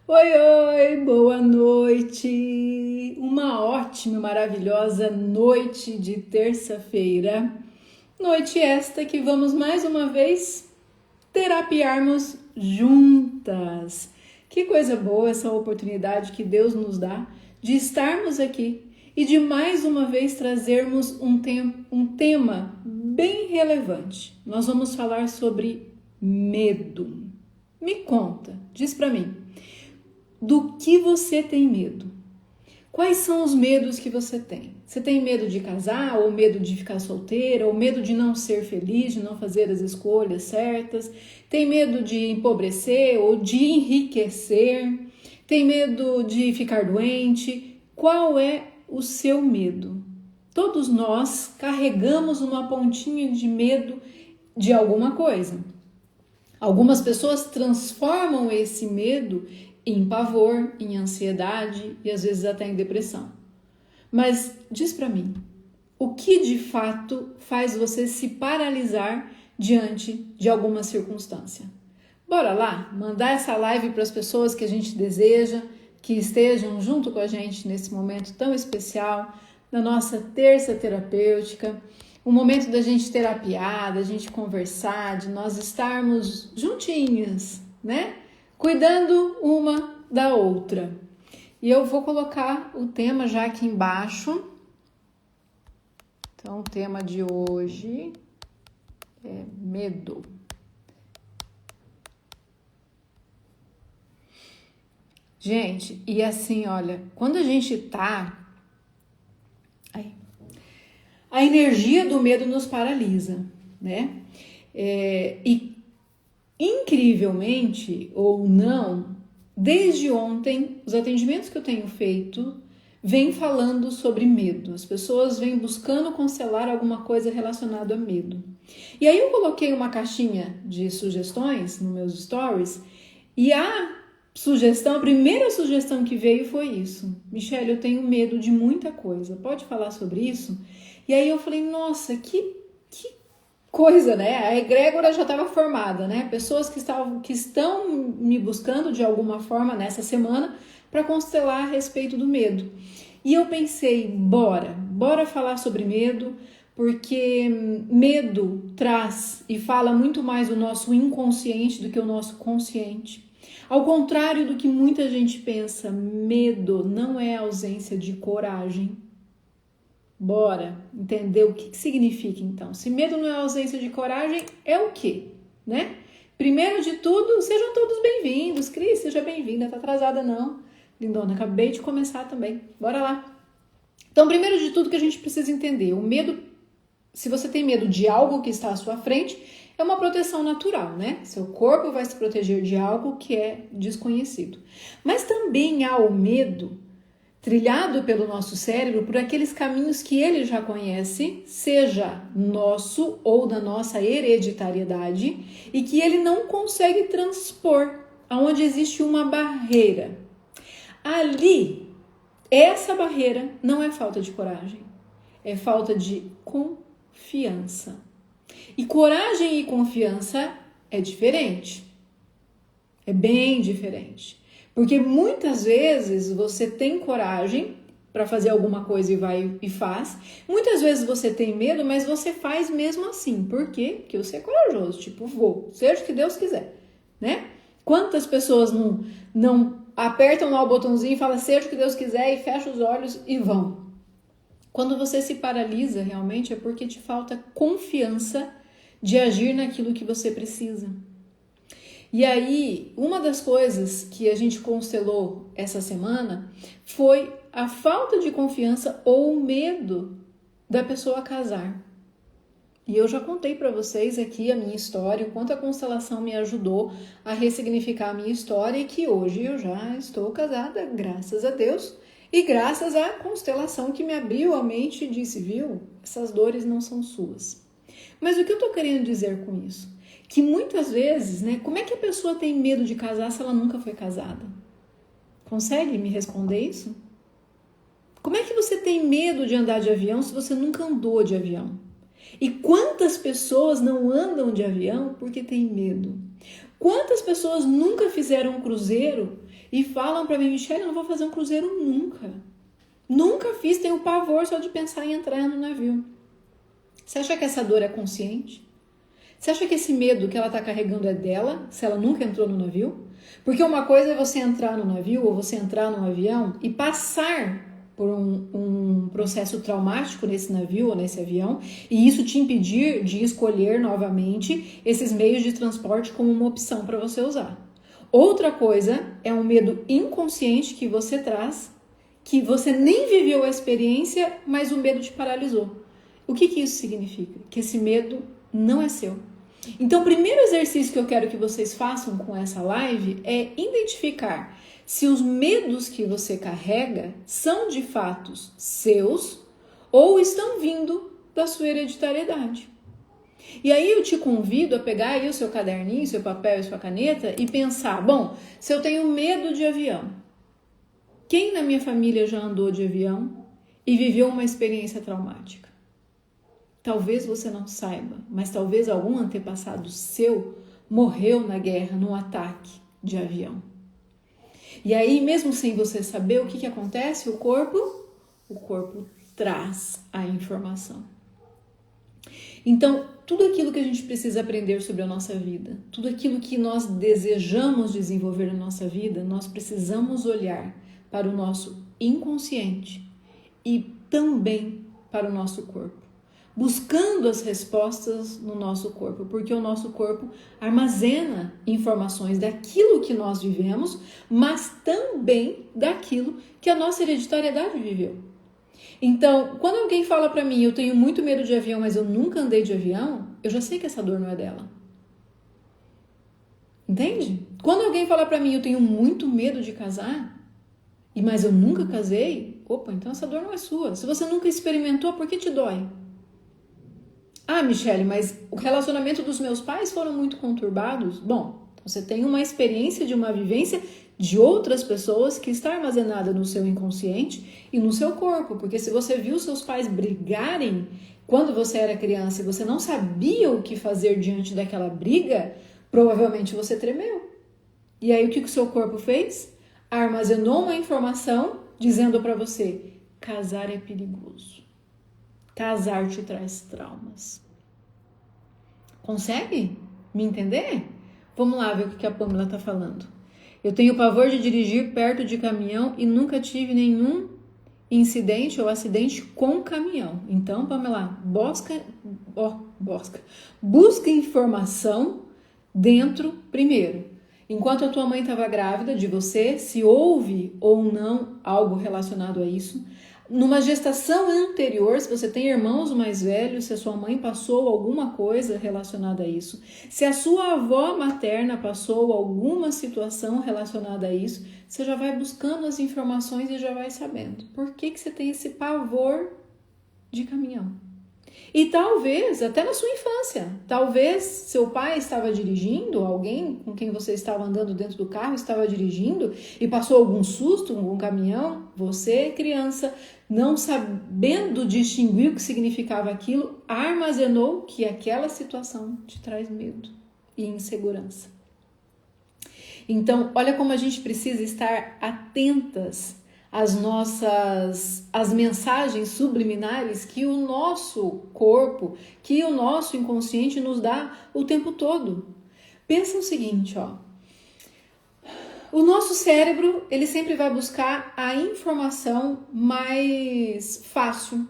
Oi, oi, boa noite. Uma ótima, maravilhosa noite de terça-feira. Noite esta que vamos mais uma vez terapiarmos juntas. Que coisa boa essa oportunidade que Deus nos dá de estarmos aqui e de mais uma vez trazermos um tema bem relevante. Nós vamos falar sobre medo. Me conta, diz pra mim. Do que você tem medo? Quais são os medos que você tem? Você tem medo de casar, ou medo de ficar solteira, ou medo de não ser feliz, de não fazer as escolhas certas? Tem medo de empobrecer ou de enriquecer? Tem medo de ficar doente? Qual é o seu medo? Todos nós carregamos uma pontinha de medo de alguma coisa. Algumas pessoas transformam esse medo em pavor, em ansiedade e às vezes até em depressão. Mas diz pra mim, o que de fato faz você se paralisar diante de alguma circunstância? Bora lá, mandar essa live para as pessoas que a gente deseja, que estejam junto com a gente nesse momento tão especial, na nossa terça terapêutica, um momento da gente terapiar, da gente conversar, de nós estarmos juntinhas, né? Cuidando uma da outra. E eu vou colocar o tema já aqui embaixo. Então, o tema de hoje é medo. Gente, e assim, olha, quando a gente tá... a energia do medo nos paralisa, né? E incrivelmente ou não, desde ontem, os atendimentos que eu tenho feito vêm falando sobre medo. As pessoas vêm buscando constelar alguma coisa relacionada a medo. E aí eu coloquei uma caixinha de sugestões nos meus stories e a primeira sugestão que veio foi isso. Michele, eu tenho medo de muita coisa. Pode falar sobre isso? E aí eu falei, nossa, que coisa, né? A egrégora já estava formada, né? Pessoas que estão me buscando de alguma forma nessa semana para constelar a respeito do medo. E eu pensei, bora falar sobre medo, porque medo traz e fala muito mais do nosso inconsciente do que o nosso consciente. Ao contrário do que muita gente pensa, medo não é ausência de coragem. Bora entender o que significa então. Se medo não é ausência de coragem, é o quê? Né? Primeiro de tudo, sejam todos bem-vindos. Cris, seja bem-vinda, tá atrasada não. Lindona, acabei de começar também. Bora lá. Então, primeiro de tudo que a gente precisa entender, o medo, se você tem medo de algo que está à sua frente, é uma proteção natural, né? Seu corpo vai se proteger de algo que é desconhecido. Mas também há o medo trilhado pelo nosso cérebro por aqueles caminhos que ele já conhece, seja nosso ou da nossa hereditariedade, e que ele não consegue transpor, aonde existe uma barreira. Ali, essa barreira não é falta de coragem, é falta de confiança. E coragem e confiança é diferente, é bem diferente. Porque muitas vezes você tem coragem para fazer alguma coisa e vai e faz. Muitas vezes você tem medo, mas você faz mesmo assim. Por quê? Porque você é corajoso. Tipo, vou, seja o que Deus quiser, né? Quantas pessoas não apertam lá o botãozinho e falam seja o que Deus quiser e fecha os olhos e vão. Quando você se paralisa realmente é porque te falta confiança de agir naquilo que você precisa. E aí, uma das coisas que a gente constelou essa semana foi a falta de confiança ou o medo da pessoa casar. E eu já contei para vocês aqui a minha história, o quanto a constelação me ajudou a ressignificar a minha história e que hoje eu já estou casada, graças a Deus, e graças à constelação que me abriu a mente e disse, viu, essas dores não são suas. Mas o que eu estou querendo dizer com isso? Que muitas vezes, né, como é que a pessoa tem medo de casar se ela nunca foi casada? Consegue me responder isso? Como é que você tem medo de andar de avião se você nunca andou de avião? E quantas pessoas não andam de avião porque têm medo? Quantas pessoas nunca fizeram um cruzeiro e falam para mim, Michele, eu não vou fazer um cruzeiro nunca. Nunca fiz, tenho pavor só de pensar em entrar no navio. Você acha que essa dor é consciente? Você acha que esse medo que ela está carregando é dela, se ela nunca entrou no navio? Porque uma coisa é você entrar no navio ou você entrar num avião e passar por um processo traumático nesse navio ou nesse avião e isso te impedir de escolher novamente esses meios de transporte como uma opção para você usar. Outra coisa é um medo inconsciente que você traz, que você nem viveu a experiência, mas o medo te paralisou. O que isso significa? Que esse medo não é seu. Então, o primeiro exercício que eu quero que vocês façam com essa live é identificar se os medos que você carrega são de fato seus ou estão vindo da sua hereditariedade. E aí eu te convido a pegar aí o seu caderninho, seu papel e sua caneta e pensar, bom, se eu tenho medo de avião, quem na minha família já andou de avião e viveu uma experiência traumática? Talvez você não saiba, mas talvez algum antepassado seu morreu na guerra, num ataque de avião. E aí, mesmo sem você saber, o que acontece? O corpo traz a informação. Então, tudo aquilo que a gente precisa aprender sobre a nossa vida, tudo aquilo que nós desejamos desenvolver na nossa vida, nós precisamos olhar para o nosso inconsciente e também para o nosso corpo. Buscando as respostas no nosso corpo, porque o nosso corpo armazena informações daquilo que nós vivemos, mas também daquilo que a nossa hereditariedade viveu. Então, quando alguém fala para mim, eu tenho muito medo de avião, mas eu nunca andei de avião, eu já sei que essa dor não é dela. Entende? Quando alguém fala para mim, eu tenho muito medo de casar, mas eu nunca casei, opa, então essa dor não é sua. Se você nunca experimentou, por que te dói? Ah, Michele, mas o relacionamento dos meus pais foram muito conturbados. Bom, você tem uma experiência de uma vivência de outras pessoas que está armazenada no seu inconsciente e no seu corpo. Porque se você viu seus pais brigarem quando você era criança e você não sabia o que fazer diante daquela briga, provavelmente você tremeu. E aí o que o seu corpo fez? Armazenou uma informação dizendo para você, casar é perigoso. Casar te traz traumas. Consegue me entender? Vamos lá ver o que a Pamela está falando. Eu tenho pavor de dirigir perto de caminhão e nunca tive nenhum incidente ou acidente com caminhão. Então, Pamela, busca informação dentro primeiro. Enquanto a tua mãe estava grávida de você, se houve ou não algo relacionado a isso. Numa gestação anterior, se você tem irmãos mais velhos, se a sua mãe passou alguma coisa relacionada a isso, se a sua avó materna passou alguma situação relacionada a isso, você já vai buscando as informações e já vai sabendo. Por que você tem esse pavor de caminhão? E talvez, até na sua infância, talvez seu pai estava dirigindo, alguém com quem você estava andando dentro do carro estava dirigindo e passou algum susto, algum caminhão, você, criança, não sabendo distinguir o que significava aquilo, armazenou que aquela situação te traz medo e insegurança. Então, olha como a gente precisa estar atentas as mensagens subliminares que o nosso corpo, que o nosso inconsciente nos dá o tempo todo. Pensa o seguinte, ó. O nosso cérebro, ele sempre vai buscar a informação mais fácil,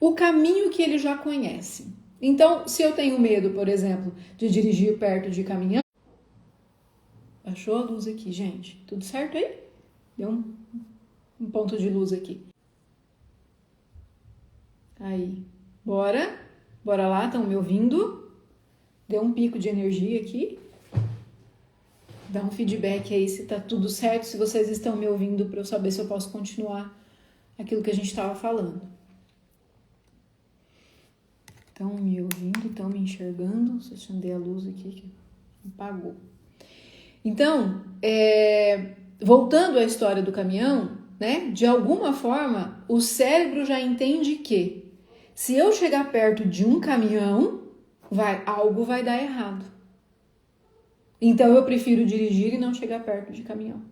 o caminho que ele já conhece. Então, se eu tenho medo, por exemplo, de dirigir perto de caminhão, baixou a luz aqui, gente. Tudo certo aí? Deu um ponto de luz aqui. Aí, bora lá, estão me ouvindo? Deu um pico de energia aqui. Dá um feedback aí se tá tudo certo, se vocês estão me ouvindo para eu saber se eu posso continuar aquilo que a gente estava falando. Estão me ouvindo, estão me enxergando? Se eu acender a luz aqui, que apagou. Então, voltando à história do caminhão, né? De alguma forma, o cérebro já entende que se eu chegar perto de um caminhão, algo vai dar errado. Então, eu prefiro dirigir e não chegar perto de caminhão.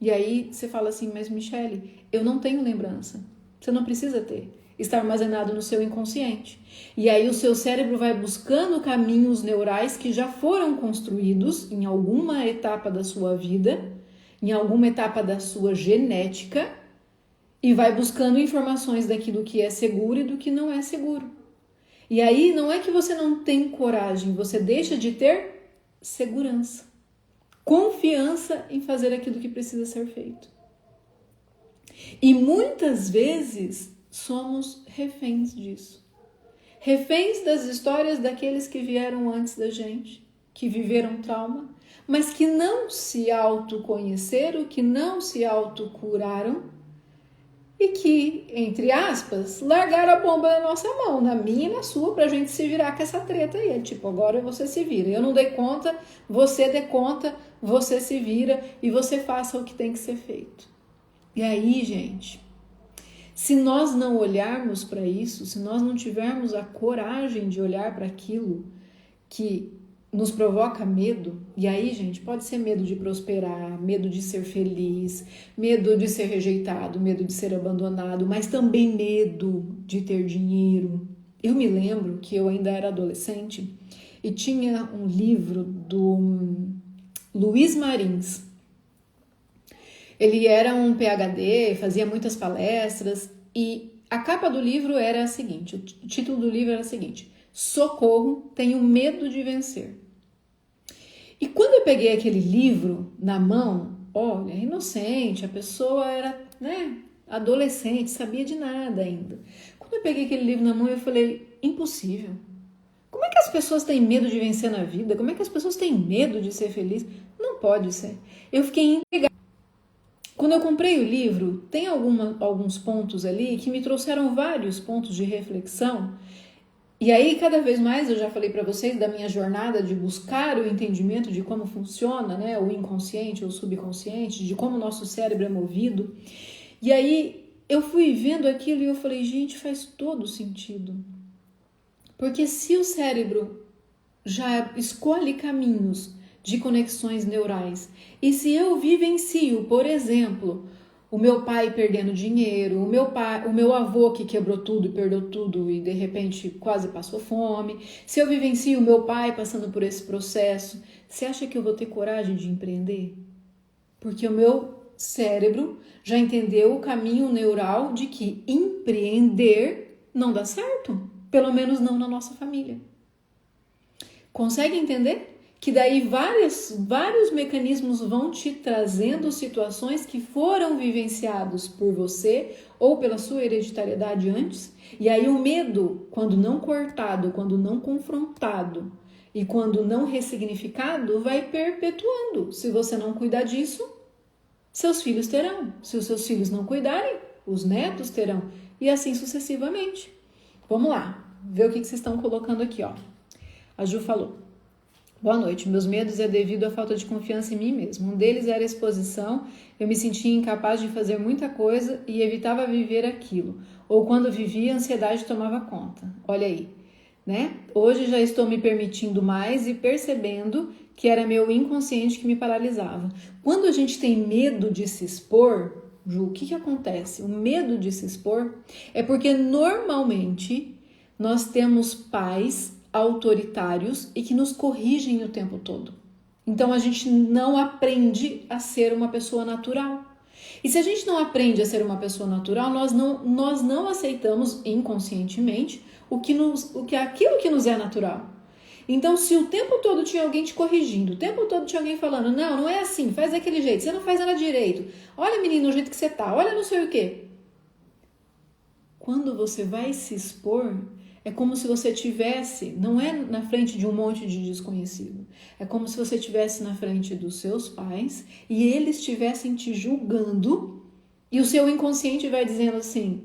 E aí você fala assim, mas Michele, eu não tenho lembrança. Você não precisa ter. Está armazenado no seu inconsciente. E aí o seu cérebro vai buscando caminhos neurais que já foram construídos em alguma etapa da sua vida, em alguma etapa da sua genética, e vai buscando informações daquilo que é seguro e do que não é seguro. E aí não é que você não tem coragem, você deixa de ter segurança, confiança em fazer aquilo que precisa ser feito. E muitas vezes somos reféns disso. Reféns das histórias daqueles que vieram antes da gente, que viveram trauma, mas que não se autoconheceram, que não se autocuraram e que, entre aspas, largaram a bomba na nossa mão, na minha e na sua, pra gente se virar com essa treta aí. É tipo, agora você se vira. Eu não dei conta, você dê conta, você se vira e você faça o que tem que ser feito. E aí, gente, se nós não olharmos para isso, se nós não tivermos a coragem de olhar para aquilo que nos provoca medo, e aí, gente, pode ser medo de prosperar, medo de ser feliz, medo de ser rejeitado, medo de ser abandonado, mas também medo de ter dinheiro. Eu me lembro que eu ainda era adolescente e tinha um livro do Luiz Marins. Ele era um PhD, fazia muitas palestras e a capa do livro era a seguinte, o título do livro era o seguinte: Socorro, tenho medo de vencer. E quando eu peguei aquele livro na mão, olha, inocente, a pessoa era, adolescente, sabia de nada ainda. Quando eu peguei aquele livro na mão, eu falei, impossível. Como é que as pessoas têm medo de vencer na vida? Como é que as pessoas têm medo de ser feliz? Não pode ser. Eu fiquei intrigada. Quando eu comprei o livro, tem alguns pontos ali que me trouxeram vários pontos de reflexão. E aí, cada vez mais, eu já falei para vocês da minha jornada de buscar o entendimento de como funciona, né, o inconsciente ou o subconsciente, de como o nosso cérebro é movido. E aí, eu fui vendo aquilo e eu falei, gente, faz todo sentido. Porque se o cérebro já escolhe caminhos de conexões neurais, e se eu vivencio, por exemplo, o meu pai perdendo dinheiro, o meu avô que quebrou tudo e perdeu tudo e de repente quase passou fome. Se eu vivencio o meu pai passando por esse processo, você acha que eu vou ter coragem de empreender? Porque o meu cérebro já entendeu o caminho neural de que empreender não dá certo, pelo menos não na nossa família. Consegue entender? Que daí vários mecanismos vão te trazendo situações que foram vivenciados por você ou pela sua hereditariedade antes. E aí o medo, quando não cortado, quando não confrontado e quando não ressignificado, vai perpetuando. Se você não cuidar disso, seus filhos terão. Se os seus filhos não cuidarem, os netos terão. E assim sucessivamente. Vamos lá, ver o que vocês estão colocando aqui, ó. A Ju falou. Boa noite. Meus medos é devido à falta de confiança em mim mesmo. Um deles era a exposição. Eu me sentia incapaz de fazer muita coisa e evitava viver aquilo. Ou quando vivia, a ansiedade tomava conta. Olha aí, né? Hoje já estou me permitindo mais e percebendo que era meu inconsciente que me paralisava. Quando a gente tem medo de se expor, Ju, o que acontece? O medo de se expor é porque normalmente nós temos pais autoritários e que nos corrigem o tempo todo. Então a gente não aprende a ser uma pessoa natural. E se a gente não aprende a ser uma pessoa natural, nós não aceitamos inconscientemente aquilo que nos é natural. Então, se o tempo todo tinha alguém te corrigindo, o tempo todo tinha alguém falando, não é assim, faz daquele jeito, você não faz nada direito, olha menino, o jeito que você tá, olha não sei o quê. Quando você vai se expor, é como se você tivesse, não é na frente de um monte de desconhecido, é como se você estivesse na frente dos seus pais e eles estivessem te julgando e o seu inconsciente vai dizendo assim,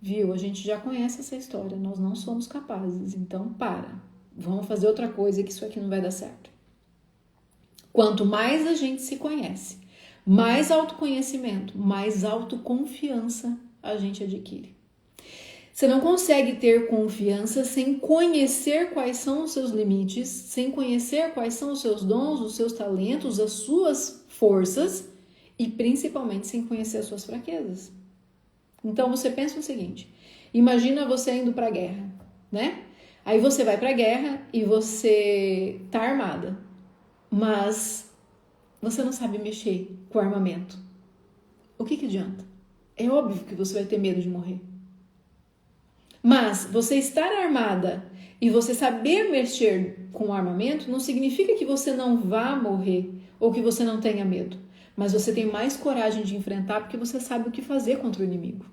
viu, a gente já conhece essa história, nós não somos capazes, então vamos fazer outra coisa que isso aqui não vai dar certo. Quanto mais a gente se conhece, mais autoconhecimento, mais autoconfiança a gente adquire. Você não consegue ter confiança sem conhecer quais são os seus limites, sem conhecer quais são os seus dons, os seus talentos, as suas forças E principalmente sem conhecer as suas fraquezas. Então você pensa o seguinte, imagina você indo para a guerra, né? Aí você vai para a guerra e você tá armada, mas você não sabe mexer com o armamento. O que adianta? É óbvio que você vai ter medo de morrer. Mas você estar armada e você saber mexer com o armamento não significa que você não vá morrer ou que você não tenha medo. Mas você tem mais coragem de enfrentar porque você sabe o que fazer contra o inimigo.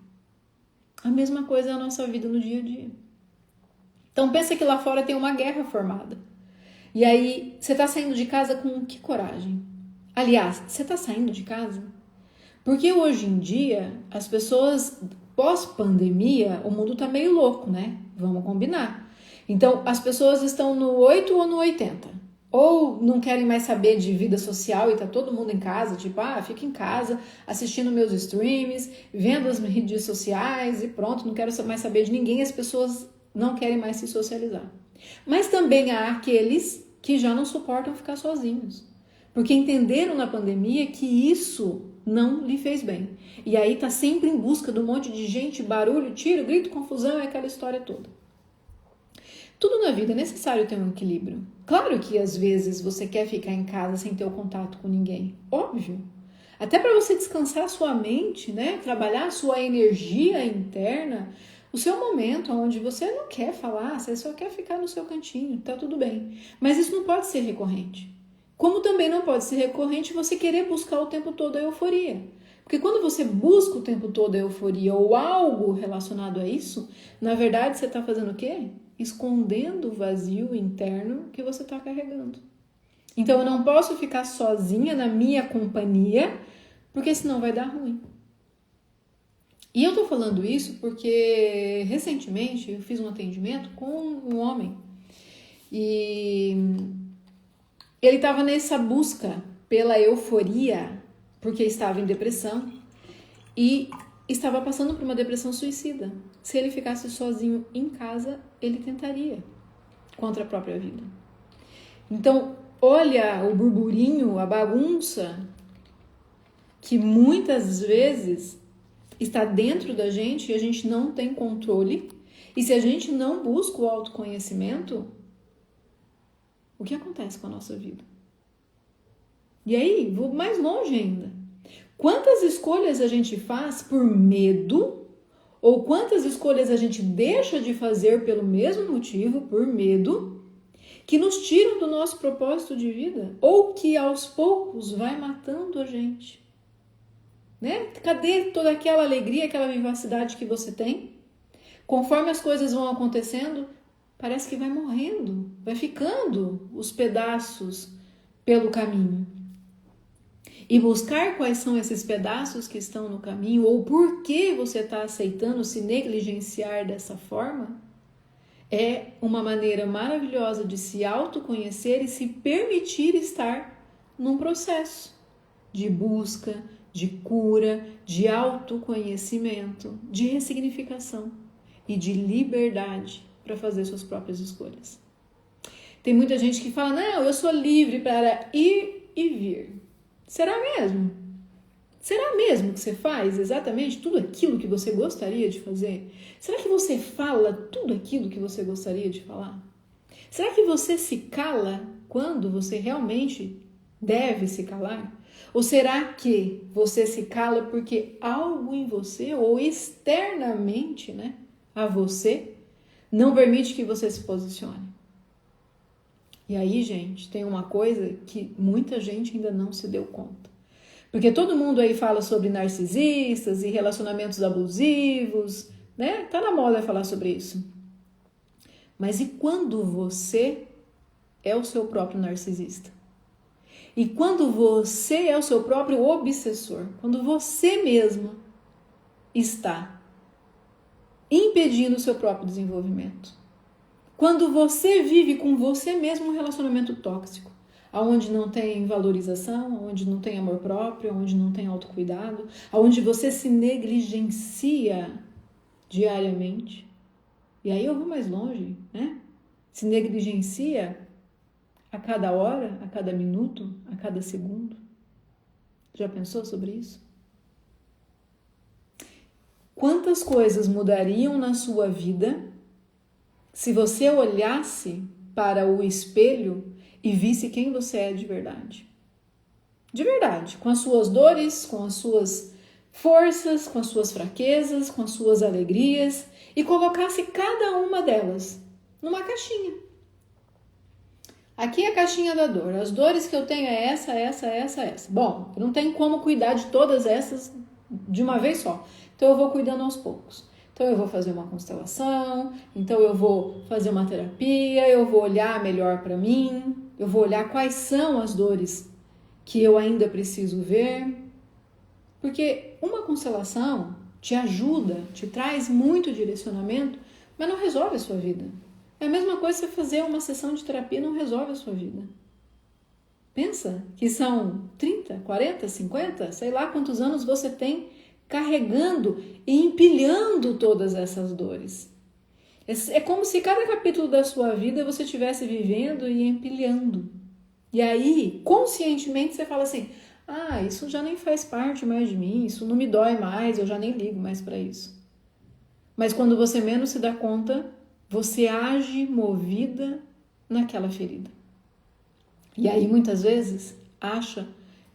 A mesma coisa é a nossa vida no dia a dia. Então pensa que lá fora tem uma guerra formada. E aí você está saindo de casa com que coragem? Aliás, você está saindo de casa? Porque hoje em dia, as pessoas, pós-pandemia, o mundo tá meio louco, né? Vamos combinar. Então, as pessoas estão no 8 ou no 80. Ou não querem mais saber de vida social e tá todo mundo em casa, tipo, fica em casa, assistindo meus streams, vendo as redes sociais e pronto, não quero mais saber de ninguém, as pessoas não querem mais se socializar. Mas também há aqueles que já não suportam ficar sozinhos. Porque entenderam na pandemia que isso não lhe fez bem. E aí tá sempre em busca de um monte de gente, barulho, tiro, grito, confusão, é aquela história toda. Tudo na vida é necessário ter um equilíbrio. Claro que às vezes você quer ficar em casa sem ter o contato com ninguém. Óbvio. Até para você descansar a sua mente, né? Trabalhar a sua energia interna, o seu momento onde você não quer falar, você só quer ficar no seu cantinho, tá tudo bem. Mas isso não pode ser recorrente. Como também não pode ser recorrente você querer buscar o tempo todo a euforia. Porque quando você busca o tempo todo a euforia ou algo relacionado a isso, na verdade você está fazendo o quê? Escondendo o vazio interno que você está carregando. Então eu não posso ficar sozinha na minha companhia, porque senão vai dar ruim. E eu tô falando isso porque recentemente eu fiz um atendimento com um homem e ele estava nessa busca pela euforia, porque estava em depressão e estava passando por uma depressão suicida. Se ele ficasse sozinho em casa, ele tentaria contra a própria vida. Então, olha o burburinho, a bagunça que muitas vezes está dentro da gente e a gente não tem controle. E se a gente não busca o autoconhecimento, o que acontece com a nossa vida? E aí, vou mais longe ainda. Quantas escolhas a gente faz por medo? Ou quantas escolhas a gente deixa de fazer pelo mesmo motivo, por medo, que nos tiram do nosso propósito de vida? Ou que aos poucos vai matando a gente? Né? Cadê toda aquela alegria, aquela vivacidade que você tem? Conforme as coisas vão acontecendo, parece que vai morrendo, vai ficando os pedaços pelo caminho. E buscar quais são esses pedaços que estão no caminho ou por que você está aceitando se negligenciar dessa forma é uma maneira maravilhosa de se autoconhecer e se permitir estar num processo de busca, de cura, de autoconhecimento, de ressignificação e de liberdade para fazer suas próprias escolhas. Tem muita gente que fala, não, eu sou livre para ir e vir. Será mesmo? Será mesmo que você faz exatamente tudo aquilo que você gostaria de fazer? Será que você fala tudo aquilo que você gostaria de falar? Será que você se cala quando você realmente deve se calar? Ou será que você se cala porque algo em você ou externamente, né, a você não permite que você se posicione? E aí, gente, tem uma coisa que muita gente ainda não se deu conta. Porque todo mundo aí fala sobre narcisistas e relacionamentos abusivos, né? Tá na moda falar sobre isso. Mas e quando você é o seu próprio narcisista? E quando você é o seu próprio obsessor? Quando você mesmo está impedindo o seu próprio desenvolvimento? Quando você vive com você mesmo um relacionamento tóxico, onde não tem valorização, onde não tem amor próprio, onde não tem autocuidado, onde você se negligencia diariamente. E aí eu vou mais longe, né? Se negligencia a cada hora, a cada minuto, a cada segundo. Já pensou sobre isso? Quantas coisas mudariam na sua vida se você olhasse para o espelho e visse quem você é de verdade? De verdade, com as suas dores, com as suas forças, com as suas fraquezas, com as suas alegrias, e colocasse cada uma delas numa caixinha. Aqui é a caixinha da dor. As dores que eu tenho é essa, essa, essa, essa. Bom, eu não tenho como cuidar de todas essas de uma vez só. Então eu vou cuidando aos poucos. Então eu vou fazer uma constelação, então eu vou fazer uma terapia, eu vou olhar melhor para mim, eu vou olhar quais são as dores que eu ainda preciso ver. Porque uma constelação te ajuda, te traz muito direcionamento, mas não resolve a sua vida. É a mesma coisa você fazer uma sessão de terapia e não resolve a sua vida. Pensa que são 30, 40, 50, sei lá quantos anos você tem carregando e empilhando todas essas dores. É como se cada capítulo da sua vida você estivesse vivendo e empilhando. E aí, conscientemente, você fala assim, isso já nem faz parte mais de mim, isso não me dói mais, eu já nem ligo mais para isso. Mas quando você menos se dá conta, você age movida naquela ferida. E aí muitas vezes acha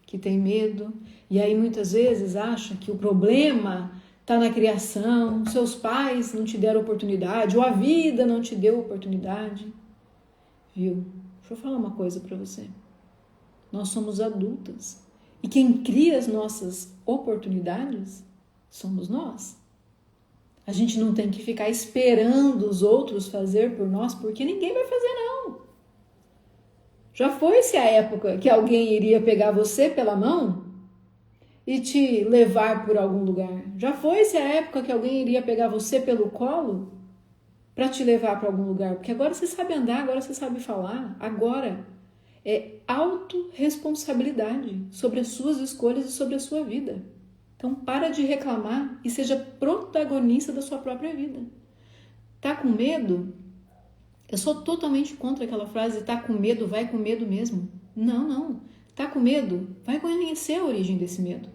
que tem medo, e aí muitas vezes acha que o problema está na criação, seus pais não te deram oportunidade, ou a vida não te deu oportunidade. Viu? Deixa eu falar uma coisa para você. Nós somos adultas. E quem cria as nossas oportunidades somos nós. A gente não tem que ficar esperando os outros fazer por nós, porque ninguém vai fazer, não. Já foi-se a época que alguém iria pegar você pela mão e te levar por algum lugar. Já foi-se a época que alguém iria pegar você pelo colo para te levar para algum lugar. Porque agora você sabe andar, agora você sabe falar. Agora é autorresponsabilidade sobre as suas escolhas e sobre a sua vida. Então, para de reclamar e seja protagonista da sua própria vida. Tá com medo? Eu sou totalmente contra aquela frase, tá com medo, vai com medo mesmo. Não. Tá com medo? Vai conhecer a origem desse medo.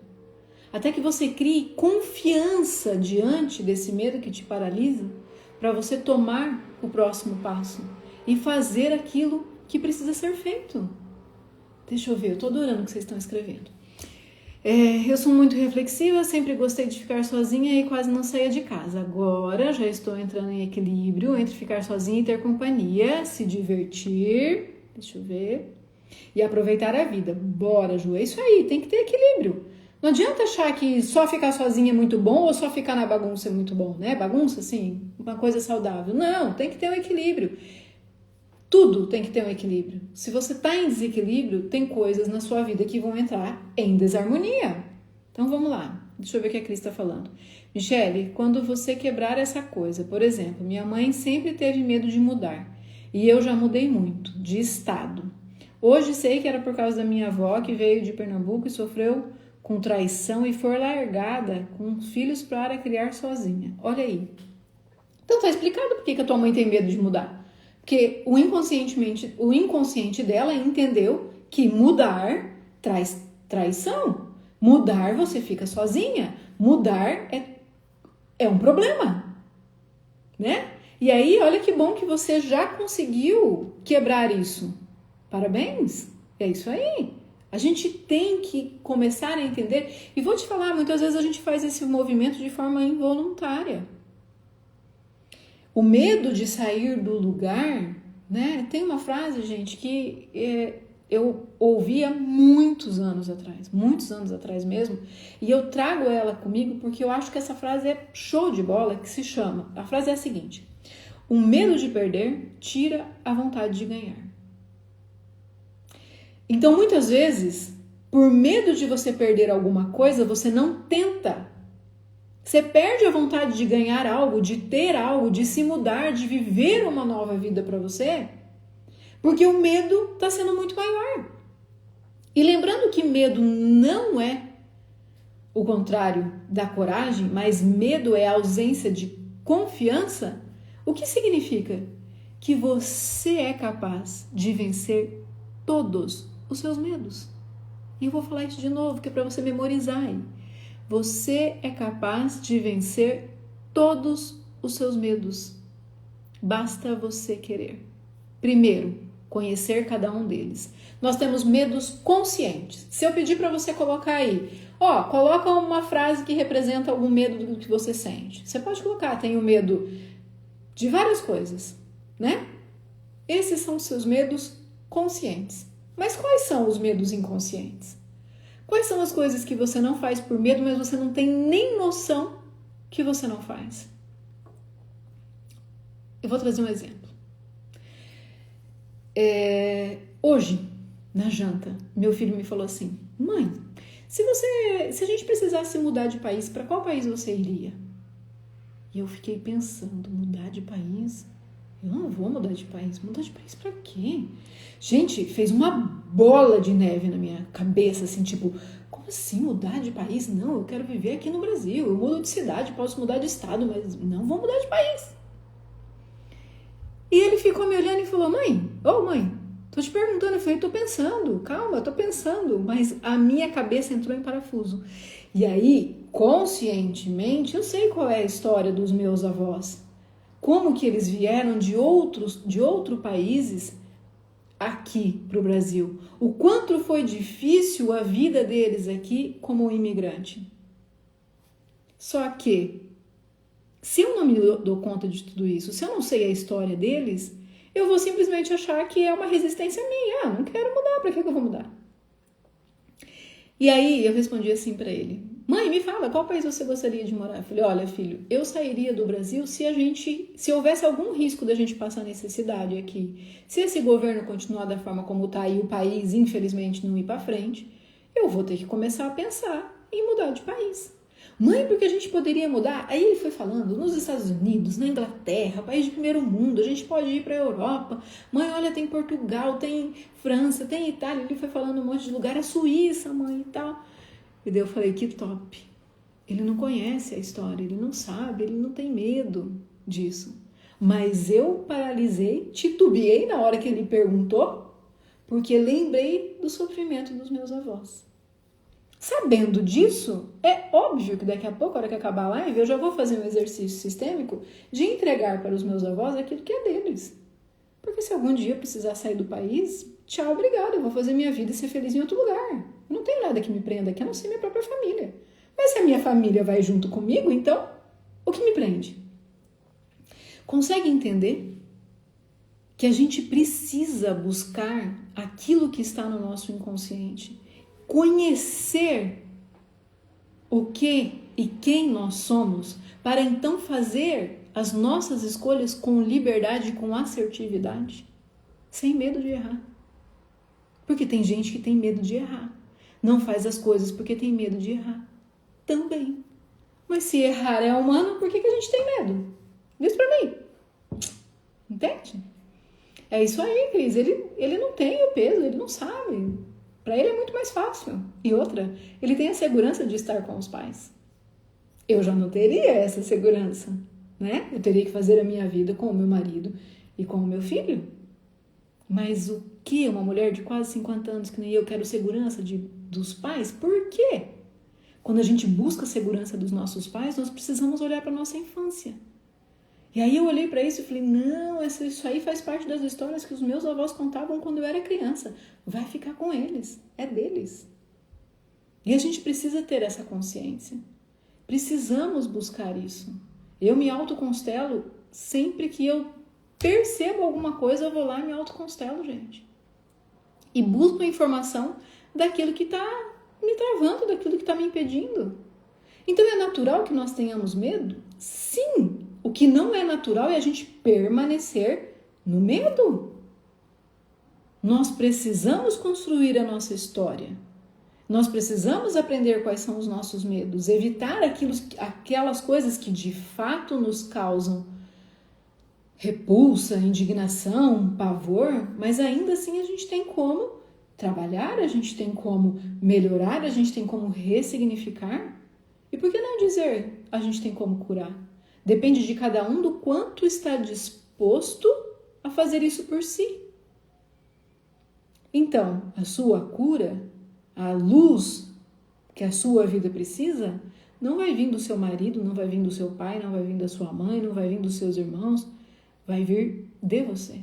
Até que você crie confiança diante desse medo que te paralisa, para você tomar o próximo passo e fazer aquilo que precisa ser feito. Deixa eu ver, eu tô adorando o que vocês estão escrevendo. Eu sou muito reflexiva, sempre gostei de ficar sozinha e quase não saía de casa. Agora já estou entrando em equilíbrio entre ficar sozinha e ter companhia, se divertir, deixa eu ver, e aproveitar a vida. Bora, Ju, é isso aí, tem que ter equilíbrio. Não adianta achar que só ficar sozinha é muito bom ou só ficar na bagunça é muito bom, né? Bagunça, assim, uma coisa saudável. Não, tem que ter um equilíbrio. Tudo tem que ter um equilíbrio. Se você está em desequilíbrio, tem coisas na sua vida que vão entrar em desarmonia. Então vamos lá. Deixa eu ver o que a Cris está falando. Michele, quando você quebrar essa coisa, por exemplo, minha mãe sempre teve medo de mudar. E eu já mudei muito, de estado. Hoje sei que era por causa da minha avó que veio de Pernambuco e sofreu com traição e foi largada com os filhos para criar sozinha. Olha aí. Então tá explicado por que a tua mãe tem medo de mudar. Porque o inconsciente dela entendeu que mudar traz traição. Mudar você fica sozinha. Mudar é um problema, né? E aí, olha que bom que você já conseguiu quebrar isso. Parabéns! É isso aí. A gente tem que começar a entender. E vou te falar, muitas vezes a gente faz esse movimento de forma involuntária. O medo de sair do lugar, né? Tem uma frase, gente, que eu ouvi há muitos anos atrás mesmo, e eu trago ela comigo porque eu acho que essa frase é show de bola, que se chama, a frase é a seguinte: o medo de perder tira a vontade de ganhar. Então, muitas vezes, por medo de você perder alguma coisa, você não tenta. Você perde a vontade de ganhar algo, de ter algo, de se mudar, de viver uma nova vida para você, porque o medo está sendo muito maior. E lembrando que medo não é o contrário da coragem, mas medo é a ausência de confiança, o que significa? Que você é capaz de vencer todos os seus medos. E eu vou falar isso de novo, que é para você memorizar aí. Você é capaz de vencer todos os seus medos. Basta você querer. Primeiro, conhecer cada um deles. Nós temos medos conscientes. Se eu pedir para você colocar aí, coloca uma frase que representa algum medo do que você sente. Você pode colocar, tenho medo de várias coisas, né? Esses são os seus medos conscientes. Mas quais são os medos inconscientes? Quais são as coisas que você não faz por medo, mas você não tem nem noção que você não faz? Eu vou trazer um exemplo. Hoje, na janta, meu filho me falou assim: mãe, se a gente precisasse mudar de país, para qual país você iria? E eu fiquei pensando, mudar de país? Eu não vou mudar de país. Mudar de país pra quê? Gente, fez uma bola de neve na minha cabeça, assim, tipo, como assim mudar de país? Não, eu quero viver aqui no Brasil. Eu mudo de cidade, posso mudar de estado, mas não vou mudar de país. E ele ficou me olhando e falou: mãe, tô te perguntando. Eu falei: tô pensando, calma, eu tô pensando. Mas a minha cabeça entrou em parafuso. E aí, conscientemente, eu sei qual é a história dos meus avós. Como que eles vieram de outros países aqui para o Brasil. O quanto foi difícil a vida deles aqui como imigrante. Só que, se eu não me dou conta de tudo isso, se eu não sei a história deles, eu vou simplesmente achar que é uma resistência minha. Não quero mudar, para que eu vou mudar? E aí eu respondi assim para ele: mãe, me fala, qual país você gostaria de morar? Eu falei: olha, filho, eu sairia do Brasil se houvesse algum risco da gente passar necessidade aqui. Se esse governo continuar da forma como está e o país, infelizmente, não ir para frente, eu vou ter que começar a pensar em mudar de país. Mãe, porque a gente poderia mudar? Aí ele foi falando, nos Estados Unidos, na Inglaterra, país de primeiro mundo, a gente pode ir para a Europa. Mãe, olha, tem Portugal, tem França, tem Itália. Ele foi falando um monte de lugar, a Suíça, mãe, e tal. E daí eu falei: que top. Ele não conhece a história, ele não sabe, ele não tem medo disso. Mas eu paralisei, titubeei na hora que ele perguntou, porque lembrei do sofrimento dos meus avós. Sabendo disso, é óbvio que daqui a pouco, na hora que acabar a live, eu já vou fazer um exercício sistêmico de entregar para os meus avós aquilo que é deles. Porque se algum dia eu precisar sair do país, tchau, obrigada, eu vou fazer minha vida e ser feliz em outro lugar. Não tem nada que me prenda aqui, a não ser minha própria família. Mas se a minha família vai junto comigo, então, o que me prende? Consegue entender que a gente precisa buscar aquilo que está no nosso inconsciente? Conhecer o que e quem nós somos, para então fazer as nossas escolhas com liberdade, com assertividade, sem medo de errar. Porque tem gente que tem medo de errar. Não faz as coisas porque tem medo de errar. Também. Mas se errar é humano, por que a gente tem medo? Diz pra mim. Entende? É isso aí, Cris. Ele não tem o peso, ele não sabe. Para ele é muito mais fácil. E outra, ele tem a segurança de estar com os pais. Eu já não teria essa segurança, né? Eu teria que fazer a minha vida com o meu marido e com o meu filho. Mas o que uma mulher de quase 50 anos que nem eu quero segurança dos pais? Por quê? Quando a gente busca a segurança dos nossos pais, nós precisamos olhar para a nossa infância. E aí eu olhei para isso e falei: não, isso aí faz parte das histórias que os meus avós contavam quando eu era criança. Vai ficar com eles, é deles. E a gente precisa ter essa consciência. Precisamos buscar isso. Eu me autoconstelo sempre que eu percebo alguma coisa, eu vou lá e me autoconstelo, gente. E busco a informação daquilo que está me travando, daquilo que está me impedindo. Então é natural que nós tenhamos medo? Sim. O que não é natural é a gente permanecer no medo. Nós precisamos construir a nossa história. Nós precisamos aprender quais são os nossos medos, evitar aquelas coisas que de fato nos causam repulsa, indignação, pavor, mas ainda assim a gente tem como trabalhar, a gente tem como melhorar, a gente tem como ressignificar. E por que não dizer a gente tem como curar? Depende de cada um do quanto está disposto a fazer isso por si. Então, a sua cura A luz que a sua vida precisa não vai vir do seu marido, não vai vir do seu pai, não vai vir da sua mãe, não vai vir dos seus irmãos, vai vir de você.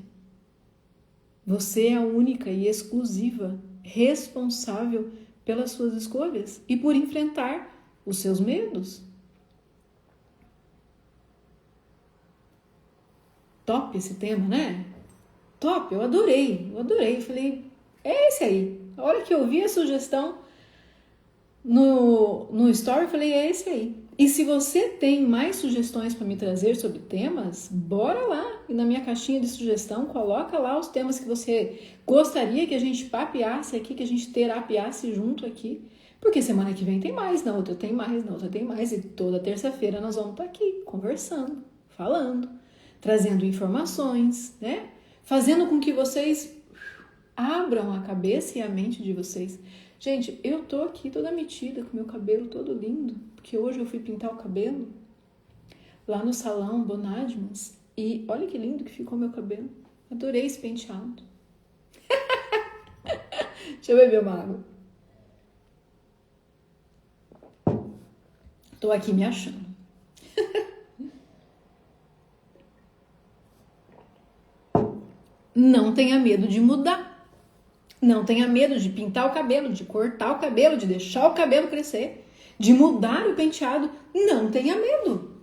Você é a única e exclusiva responsável pelas suas escolhas e por enfrentar os seus medos. Top esse tema, né? Top, eu adorei. Eu falei, é esse aí. A hora que eu vi a sugestão no story, eu falei, é esse aí. E se você tem mais sugestões para me trazer sobre temas, bora lá. E na minha caixinha de sugestão, coloca lá os temas que você gostaria que a gente papeasse aqui, que a gente terapiasse junto aqui. Porque semana que vem tem mais, na outra tem mais, na outra tem mais. E toda terça-feira nós vamos estar aqui, conversando, falando, trazendo informações, né? Fazendo com que vocês abram a cabeça e a mente de vocês. Gente, eu tô aqui toda metida, com meu cabelo todo lindo, porque hoje eu fui pintar o cabelo lá no salão Bonadmas e olha que lindo que ficou meu cabelo. Adorei esse penteado. Deixa eu beber uma água. Tô aqui me achando. Não tenha medo de mudar. Não tenha medo de pintar o cabelo, de cortar o cabelo, de deixar o cabelo crescer, de mudar o penteado. Não tenha medo.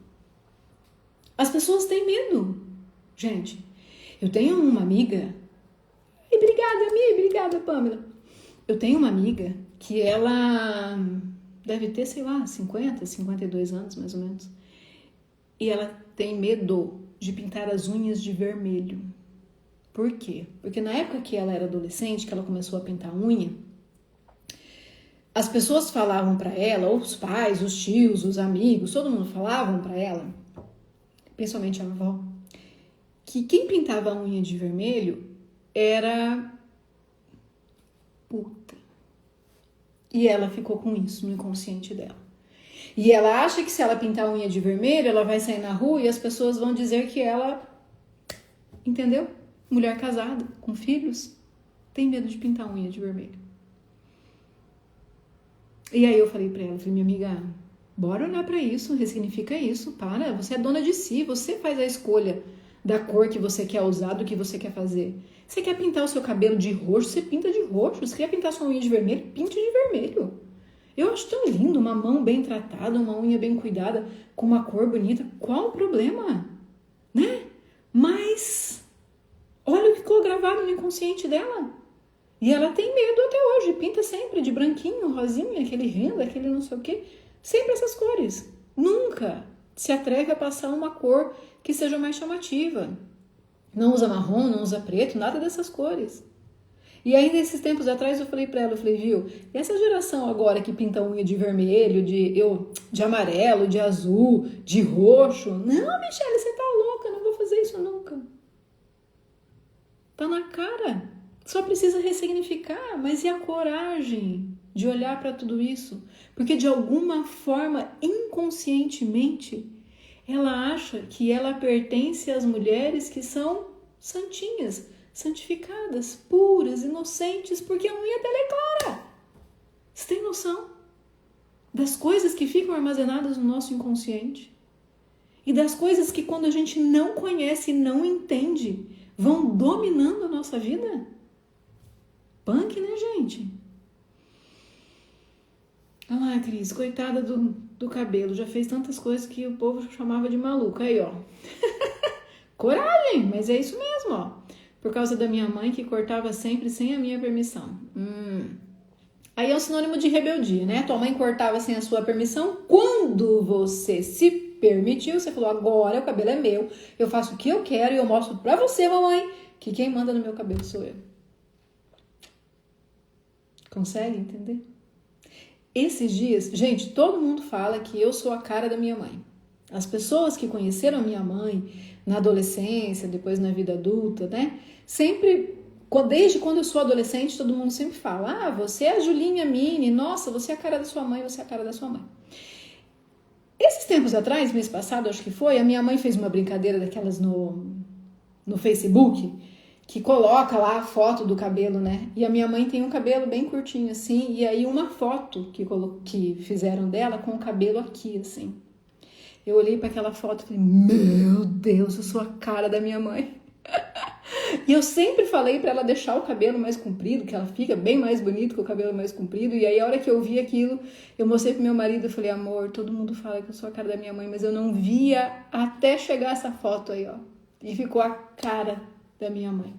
As pessoas têm medo. Gente, eu tenho uma amiga... Obrigada, Pamela. Eu tenho uma amiga que ela deve ter, sei lá, 50, 52 anos, mais ou menos. E ela tem medo de pintar as unhas de vermelho. Por quê? Porque na época que ela era adolescente, que ela começou a pintar unha, as pessoas falavam pra ela, ou os pais, os tios, os amigos, todo mundo falavam pra ela, principalmente a avó, que quem pintava a unha de vermelho era puta. E ela ficou com isso no inconsciente dela. E ela acha que se ela pintar a unha de vermelho, ela vai sair na rua e as pessoas vão dizer que ela... Entendeu? Mulher casada, com filhos, tem medo de pintar a unha de vermelho. E aí eu falei pra ela, minha amiga, bora olhar pra isso, ressignifica isso, para, você é dona de si, você faz a escolha da cor que você quer usar, do que você quer fazer. Você quer pintar o seu cabelo de roxo, você pinta de roxo. Você quer pintar sua unha de vermelho, pinte de vermelho. Eu acho tão lindo, uma mão bem tratada, uma unha bem cuidada, com uma cor bonita. Qual o problema? Né? Mas... olha o que ficou gravado no inconsciente dela. E ela tem medo até hoje. Pinta sempre de branquinho, rosinha, aquele renda, aquele não sei o quê. Sempre essas cores. Nunca se atreve a passar uma cor que seja mais chamativa. Não usa marrom, não usa preto, nada dessas cores. E aí, nesses tempos atrás, eu falei pra ela, viu, e essa geração agora que pinta unha de vermelho, de amarelo, de azul, de roxo? Não, Michele, você tá louca, não vou fazer isso nunca. Tá na cara. Só precisa ressignificar, mas e a coragem de olhar para tudo isso? Porque de alguma forma, inconscientemente, ela acha que ela pertence às mulheres que são santinhas, santificadas, puras, inocentes, porque a unha dela é clara. Você tem noção das coisas que ficam armazenadas no nosso inconsciente? E das coisas que quando a gente não conhece e não entende, vão dominando a nossa vida? Punk, né, gente? Olha lá, Cris, coitada do cabelo. Já fez tantas coisas que o povo chamava de maluca. Aí, ó. Coragem, mas é isso mesmo, ó. Por causa da minha mãe que cortava sempre sem a minha permissão. Aí é um sinônimo de rebeldia, né? Tua mãe cortava sem a sua permissão. Quando você se permitiu, você falou, agora o cabelo é meu, eu faço o que eu quero e eu mostro pra você, mamãe, que quem manda no meu cabelo sou eu. Consegue entender? Esses dias, gente, todo mundo fala que eu sou a cara da minha mãe. As pessoas que conheceram a minha mãe na adolescência, depois na vida adulta, né? Sempre, desde quando eu sou adolescente, todo mundo sempre fala, você é a Julinha Mini, nossa, você é a cara da sua mãe, você é a cara da sua mãe. Esses tempos atrás, mês passado, acho que foi, a minha mãe fez uma brincadeira daquelas no Facebook, que coloca lá a foto do cabelo, né? E a minha mãe tem um cabelo bem curtinho, assim, e aí uma foto que fizeram dela com o cabelo aqui, assim. Eu olhei para aquela foto e falei, meu Deus, eu sou a cara da minha mãe. E eu sempre falei para ela deixar o cabelo mais comprido, que ela fica bem mais bonita com o cabelo mais comprido. E aí, a hora que eu vi aquilo, eu mostrei pro meu marido, eu falei, amor, todo mundo fala que eu sou a cara da minha mãe, mas eu não via até chegar essa foto aí, ó. E ficou a cara da minha mãe.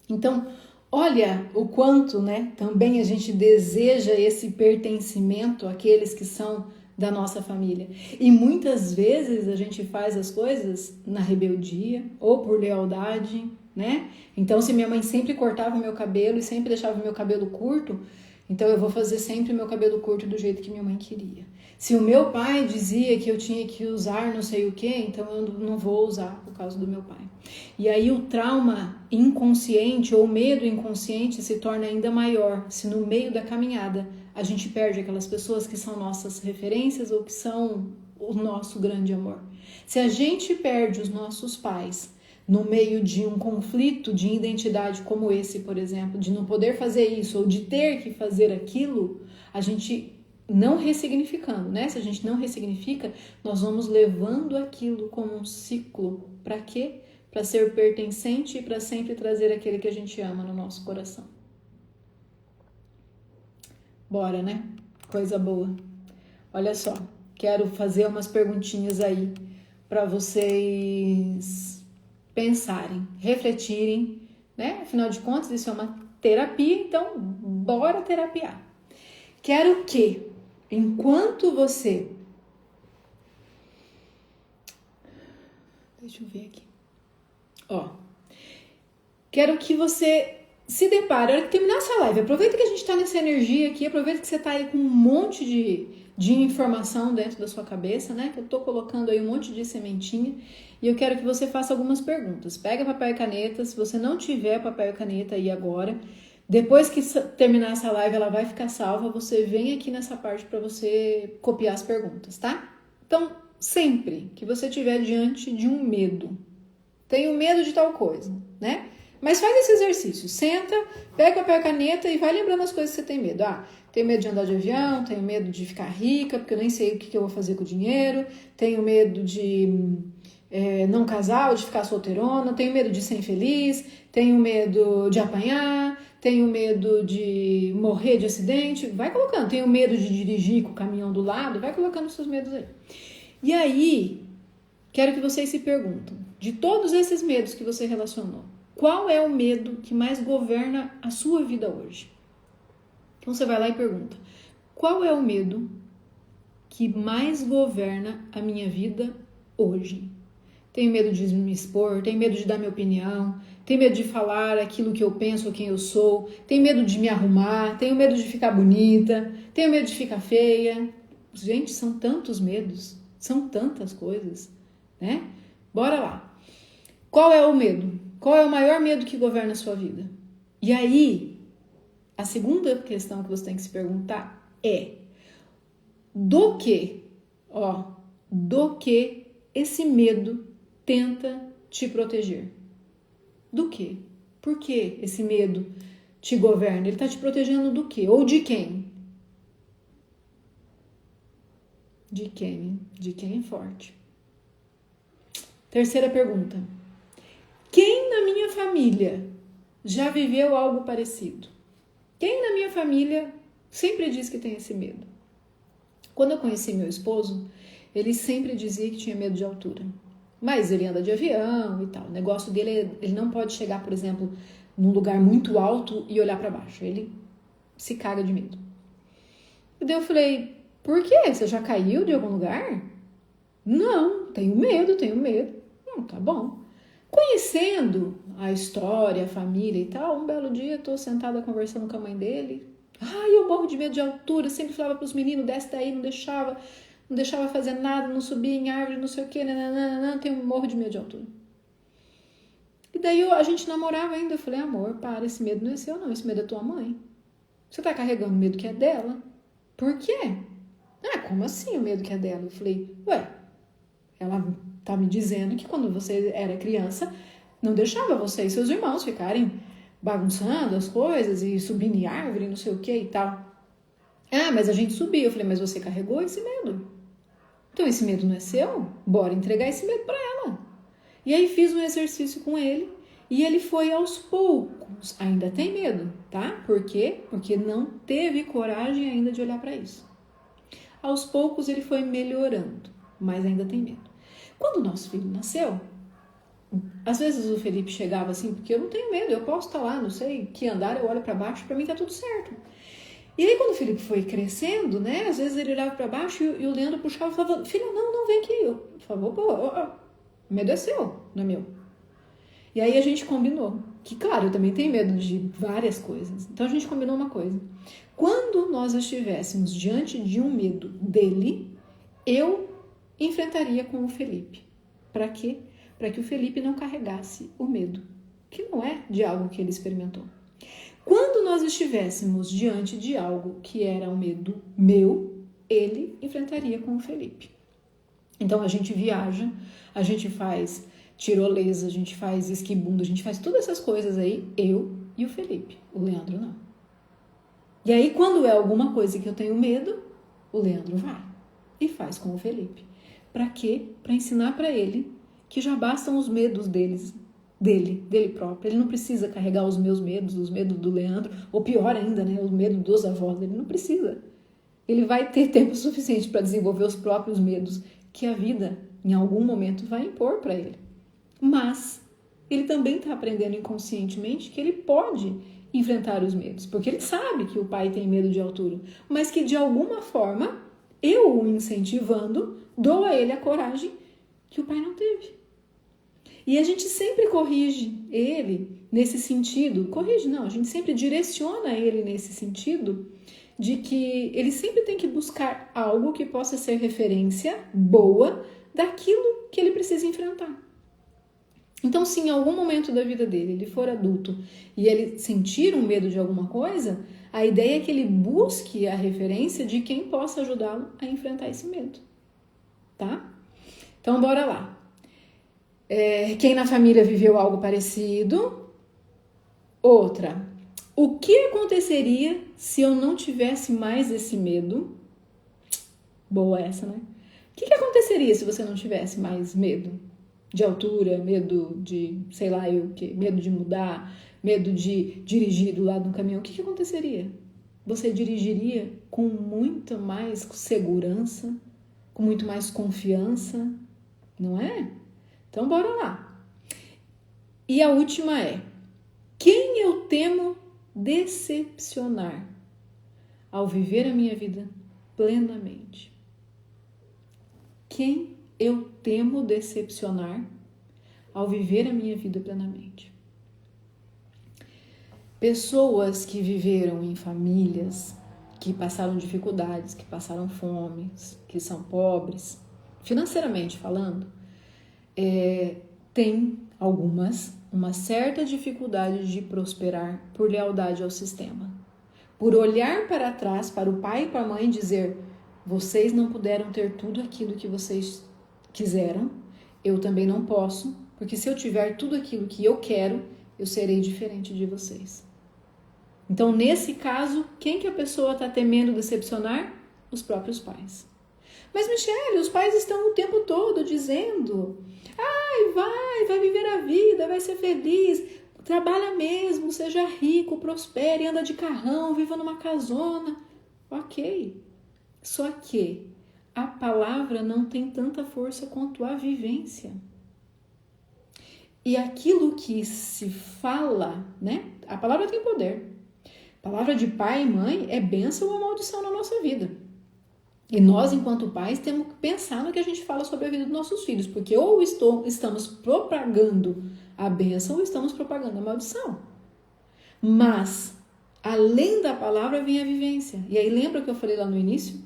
Então, olha o quanto, né, também a gente deseja esse pertencimento àqueles que são da nossa família. E muitas vezes a gente faz as coisas na rebeldia ou por lealdade, né? Então, se minha mãe sempre cortava o meu cabelo e sempre deixava o meu cabelo curto, então eu vou fazer sempre o meu cabelo curto do jeito que minha mãe queria. Se o meu pai dizia que eu tinha que usar não sei o que, então eu não vou usar por causa do meu pai. E aí o trauma inconsciente ou medo inconsciente se torna ainda maior se no meio da caminhada a gente perde aquelas pessoas que são nossas referências ou que são o nosso grande amor. Se a gente perde os nossos pais no meio de um conflito de identidade como esse, por exemplo, de não poder fazer isso ou de ter que fazer aquilo, a gente não ressignificando, né? Se a gente não ressignifica, nós vamos levando aquilo como um ciclo. Para quê? Para ser pertencente e para sempre trazer aquele que a gente ama no nosso coração. Bora, né? Coisa boa. Olha só, quero fazer umas perguntinhas aí para vocês pensarem, refletirem, né? Afinal de contas, isso é uma terapia, então bora terapiar. Quero que, enquanto você... Deixa eu ver aqui. Ó, quero que você se depare, a hora que terminar essa live, aproveita que a gente tá nessa energia aqui, aproveita que você tá aí com um monte de informação dentro da sua cabeça, né? Que eu tô colocando aí um monte de sementinha e eu quero que você faça algumas perguntas. Pega papel e caneta, se você não tiver papel e caneta aí agora, depois que terminar essa live, ela vai ficar salva, você vem aqui nessa parte para você copiar as perguntas, tá? Então, sempre que você estiver diante de um medo, tenho medo de tal coisa, né? Mas faz esse exercício, senta, pega papel e caneta e vai lembrando as coisas que você tem medo. Ah, tenho medo de andar de avião, tenho medo de ficar rica, porque eu nem sei o que eu vou fazer com o dinheiro, tenho medo de não casar ou de ficar solteirona, tenho medo de ser infeliz, tenho medo de apanhar, tenho medo de morrer de acidente, vai colocando, tenho medo de dirigir com o caminhão do lado, vai colocando os seus medos aí. E aí, quero que vocês se perguntem, de todos esses medos que você relacionou, qual é o medo que mais governa a sua vida hoje? Então você vai lá e pergunta, qual é o medo que mais governa a minha vida hoje? Tenho medo de me expor, tenho medo de dar minha opinião, tenho medo de falar aquilo que eu penso ou quem eu sou, tenho medo de me arrumar, tenho medo de ficar bonita, tenho medo de ficar feia. Gente, são tantos medos, são tantas coisas, né? Bora lá. Qual é o medo? Qual é o maior medo que governa a sua vida? E aí, a segunda questão que você tem que se perguntar é do que esse medo tenta te proteger? Do que? Por que esse medo te governa? Ele está te protegendo do quê? Ou de quem? De quem? De quem forte? Terceira pergunta. Quem na minha família já viveu algo parecido? Quem na minha família sempre diz que tem esse medo? Quando eu conheci meu esposo, ele sempre dizia que tinha medo de altura. Mas ele anda de avião e tal. O negócio dele, ele não pode chegar, por exemplo, num lugar muito alto e olhar para baixo. Ele se caga de medo. E daí eu falei, por quê? Você já caiu de algum lugar? Não, tenho medo. Tá bom. Conhecendo a história, a família e tal, um belo dia eu tô sentada conversando com a mãe dele. Ai, eu morro de medo de altura, sempre falava pros meninos, desce daí, não deixava fazer nada, não subia em árvore, não sei o que, tenho morro de medo de altura. E daí a gente namorava ainda, eu falei, amor, para, esse medo não é seu não, esse medo é tua mãe. Você tá carregando o medo que é dela. Por quê? Ah, como assim o medo que é dela? Eu falei, ué, ela tá me dizendo que quando você era criança, Não deixava você e seus irmãos ficarem bagunçando as coisas e subindo em árvore, não sei o que e tal. Ah, mas a gente subiu. Eu falei, mas você carregou esse medo. Então esse medo não é seu? Bora entregar esse medo para ela. E aí fiz um exercício com ele e ele foi aos poucos. Ainda tem medo, tá? Por quê? Porque não teve coragem ainda de olhar para isso. Aos poucos ele foi melhorando, mas ainda tem medo. Quando o nosso filho nasceu, às vezes o Felipe chegava assim, porque eu não tenho medo, eu posso estar lá, não sei que andar, eu olho para baixo, para mim tá tudo certo. E aí quando o Felipe foi crescendo, né, às vezes ele olhava para baixo e o Leandro puxava e falava, filha, não, vem aqui. Eu falava, pô, o medo é seu, não é meu. E aí a gente combinou, que claro, eu também tenho medo de várias coisas. Então a gente combinou uma coisa. Quando nós estivéssemos diante de um medo dele, eu enfrentaria com o Felipe. Para quê? Para que o Felipe não carregasse o medo, que não é de algo que ele experimentou. Quando nós estivéssemos diante de algo que era um medo meu, ele enfrentaria com o Felipe. Então a gente viaja, a gente faz tirolesa, a gente faz esquibunda, a gente faz todas essas coisas aí, eu e o Felipe. O Leandro não. E aí quando é alguma coisa que eu tenho medo, o Leandro vai e faz com o Felipe. Para quê? Para ensinar para ele que já bastam os medos dele próprio. Ele não precisa carregar os meus medos, os medos do Leandro, ou pior ainda, né, os medos dos avós. Ele não precisa. Ele vai ter tempo suficiente para desenvolver os próprios medos que a vida, em algum momento, vai impor para ele. Mas ele também está aprendendo inconscientemente que ele pode enfrentar os medos, porque ele sabe que o pai tem medo de altura, mas que de alguma forma, eu o incentivando, dou a ele a coragem que o pai não teve. E a gente sempre corrige ele nesse sentido. Corrige não, a gente sempre direciona ele nesse sentido de que ele sempre tem que buscar algo que possa ser referência boa daquilo que ele precisa enfrentar. Então, se em algum momento da vida dele ele for adulto e ele sentir um medo de alguma coisa, a ideia é que ele busque a referência de quem possa ajudá-lo a enfrentar esse medo. Tá? Então, bora lá. Quem na família viveu algo parecido? Outra. O que aconteceria se eu não tivesse mais esse medo? Boa essa, né? O que aconteceria se você não tivesse mais medo? De altura, medo de, sei lá eu o quê, medo de mudar, medo de dirigir do lado do caminhão. O que aconteceria? Você dirigiria com muito mais segurança, com muito mais confiança, não é? Então, bora lá. E a última é, quem eu temo decepcionar ao viver a minha vida plenamente? Quem eu temo decepcionar ao viver a minha vida plenamente? Pessoas que viveram em famílias, que passaram dificuldades, que passaram fome, que são pobres, financeiramente falando, tem algumas uma certa dificuldade de prosperar por lealdade ao sistema. Por olhar para trás, para o pai e para a mãe e dizer, vocês não puderam ter tudo aquilo que vocês quiseram, eu também não posso, porque se eu tiver tudo aquilo que eu quero, eu serei diferente de vocês. Então, nesse caso, quem que a pessoa está temendo decepcionar? Os próprios pais. Mas, Michele, os pais estão o tempo todo dizendo, vai viver a vida, vai ser feliz, trabalha mesmo, seja rico, prospere, anda de carrão, viva numa casona. Ok, só que a palavra não tem tanta força quanto a vivência. E aquilo que se fala, né? A palavra tem poder. A palavra de pai e mãe é bênção ou maldição na nossa vida. E nós, enquanto pais, temos que pensar no que a gente fala sobre a vida dos nossos filhos, porque ou estamos propagando a bênção ou estamos propagando a maldição. Mas, além da palavra, vem a vivência. E aí, lembra que eu falei lá no início?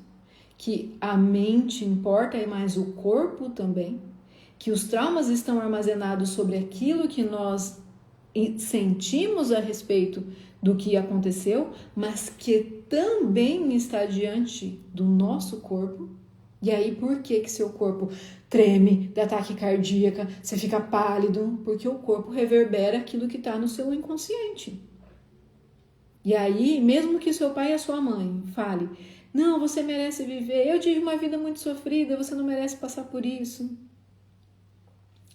Que a mente importa, mas o corpo também. Que os traumas estão armazenados sobre aquilo que nós sentimos a respeito do que aconteceu, mas que também está diante do nosso corpo, E aí, por que seu corpo treme, dá ataque cardíaca, você fica pálido? Porque o corpo reverbera aquilo que está no seu inconsciente. E aí, mesmo que seu pai e a sua mãe fale, não, você merece viver, eu tive uma vida muito sofrida, você não merece passar por isso.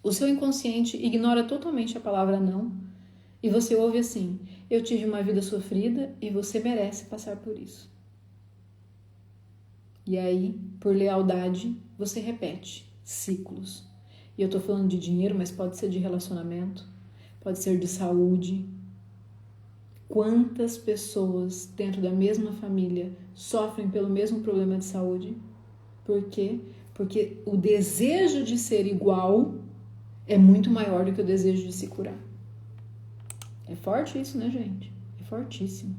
O seu inconsciente ignora totalmente a palavra não, e você ouve assim, eu tive uma vida sofrida e você merece passar por isso. E aí, por lealdade, você repete ciclos. E eu tô falando de dinheiro, mas pode ser de relacionamento, pode ser de saúde. Quantas pessoas dentro da mesma família sofrem pelo mesmo problema de saúde? Por quê? Porque o desejo de ser igual é muito maior do que o desejo de se curar. É forte isso, né, gente? É fortíssimo.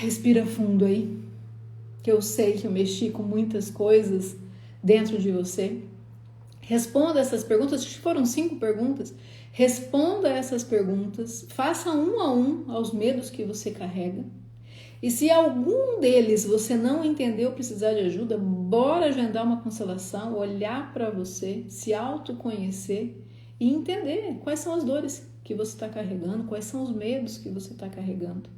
Respira fundo aí, que eu sei que eu mexi com muitas coisas dentro de você. Responda essas perguntas, acho que foram 5 perguntas. Responda essas perguntas, faça um a um aos medos que você carrega. E se algum deles você não entendeu, precisar de ajuda, bora agendar uma constelação, olhar para você, se autoconhecer e entender quais são as dores que você está carregando, quais são os medos que você está carregando.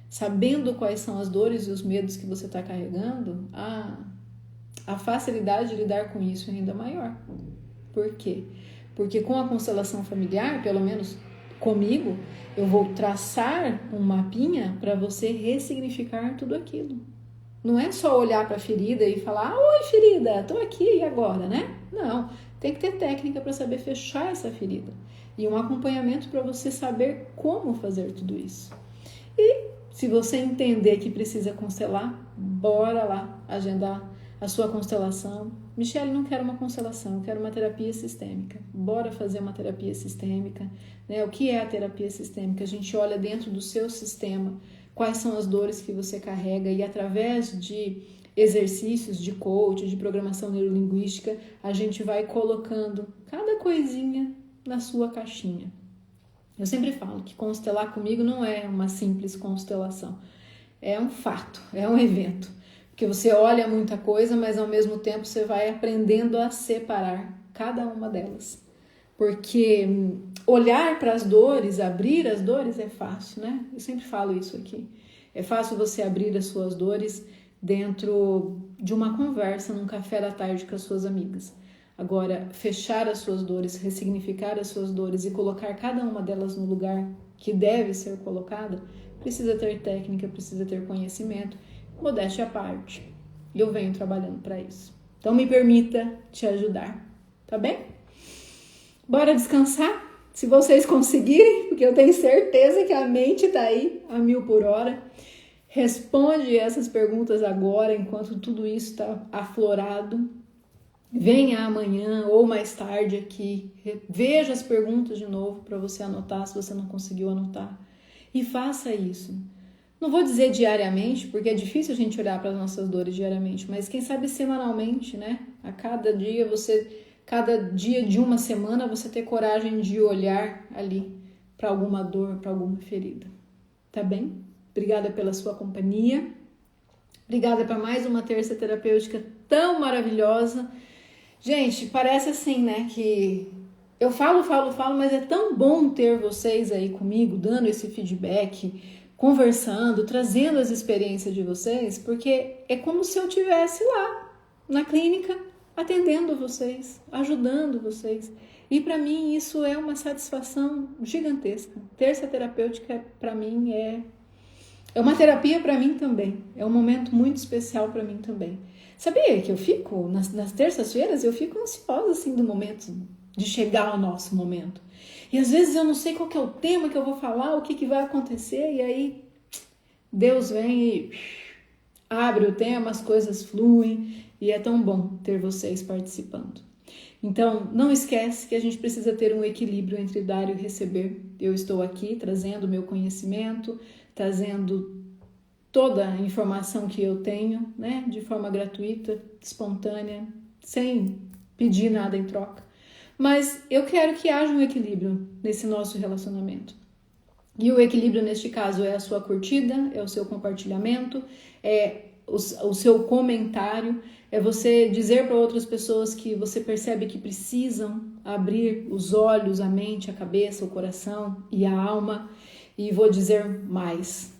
Sabendo quais são as dores e os medos que você está carregando, a facilidade de lidar com isso é ainda maior. Por quê? Porque com a constelação familiar, pelo menos comigo, eu vou traçar um mapinha para você ressignificar tudo aquilo. Não é só olhar para a ferida e falar, oi ferida, estou aqui e agora, né? Não, tem que ter técnica para saber fechar essa ferida. E um acompanhamento para você saber como fazer tudo isso. E se você entender que precisa constelar, bora lá agendar a sua constelação. Michele, não quero uma constelação, eu quero uma terapia sistêmica. Bora fazer uma terapia sistêmica, né? O que é a terapia sistêmica? A gente olha dentro do seu sistema quais são as dores que você carrega e através de exercícios de coach, de programação neurolinguística, a gente vai colocando cada coisinha na sua caixinha. Eu sempre falo que constelar comigo não é uma simples constelação, é um fato, é um evento. Porque você olha muita coisa, mas ao mesmo tempo você vai aprendendo a separar cada uma delas. Porque olhar para as dores, abrir as dores é fácil, né? Eu sempre falo isso aqui. É fácil você abrir as suas dores dentro de uma conversa, num café da tarde com as suas amigas. Agora, fechar as suas dores, ressignificar as suas dores e colocar cada uma delas no lugar que deve ser colocada, precisa ter técnica, precisa ter conhecimento. Modéstia à parte, e eu venho trabalhando para isso. Então me permita te ajudar, tá bem? Bora descansar? Se vocês conseguirem, porque eu tenho certeza que a mente tá aí a 1000 por hora. Responde essas perguntas agora, enquanto tudo isso está aflorado. Venha amanhã ou mais tarde aqui, veja as perguntas de novo para você anotar, se você não conseguiu anotar. E faça isso. Não vou dizer diariamente, porque é difícil a gente olhar para as nossas dores diariamente, mas quem sabe semanalmente, né? A cada dia de uma semana, você ter coragem de olhar ali para alguma dor, para alguma ferida. Tá bem? Obrigada pela sua companhia. Obrigada por mais uma terça terapêutica tão maravilhosa. Gente, parece assim, né? Que eu falo, mas é tão bom ter vocês aí comigo, dando esse feedback, conversando, trazendo as experiências de vocês, porque é como se eu estivesse lá, na clínica, atendendo vocês, ajudando vocês. E para mim isso é uma satisfação gigantesca. Terça terapêutica para mim é uma terapia para mim também. É um momento muito especial para mim também. Sabia que eu fico, nas terças-feiras, eu fico ansiosa assim do momento de chegar ao nosso momento. E às vezes eu não sei qual que é o tema que eu vou falar, o que vai acontecer, e aí Deus vem e abre o tema, as coisas fluem, e é tão bom ter vocês participando. Então, não esquece que a gente precisa ter um equilíbrio entre dar e receber. Eu estou aqui trazendo o meu conhecimento, trazendo toda a informação que eu tenho, né, de forma gratuita, espontânea, sem pedir nada em troca. Mas eu quero que haja um equilíbrio nesse nosso relacionamento. E o equilíbrio, neste caso, é a sua curtida, é o seu compartilhamento, é o seu comentário, é você dizer para outras pessoas que você percebe que precisam abrir os olhos, a mente, a cabeça, o coração e a alma. E vou dizer mais.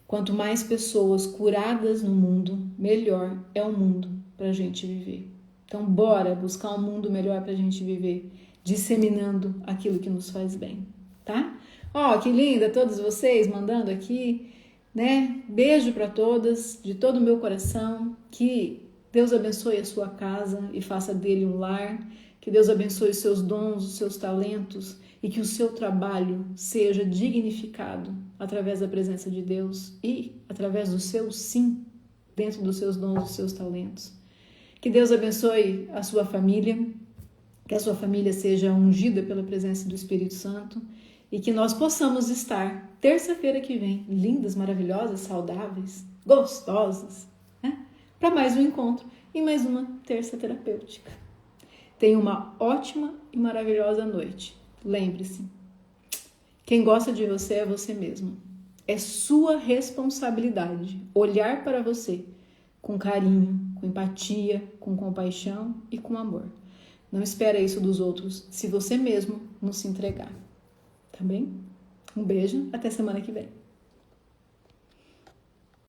Quanto mais pessoas curadas no mundo, melhor é o mundo para a gente viver. Então, bora buscar um mundo melhor para a gente viver, disseminando aquilo que nos faz bem, tá? Ó, que linda todos vocês mandando aqui, né? Beijo para todas, de todo o meu coração. Que Deus abençoe a sua casa e faça dele um lar. Que Deus abençoe os seus dons, os seus talentos e que o seu trabalho seja dignificado através da presença de Deus e através do seu sim dentro dos seus dons, dos seus talentos. Que Deus abençoe a sua família, que a sua família seja ungida pela presença do Espírito Santo e que nós possamos estar terça-feira que vem, lindas, maravilhosas, saudáveis, gostosas, né? Para mais um encontro e mais uma terça terapêutica. Tenha uma ótima e maravilhosa noite. Lembre-se, quem gosta de você é você mesmo. É sua responsabilidade olhar para você com carinho, com empatia, com compaixão e com amor. Não espera isso dos outros se você mesmo não se entregar. Tá bem? Um beijo, até semana que vem.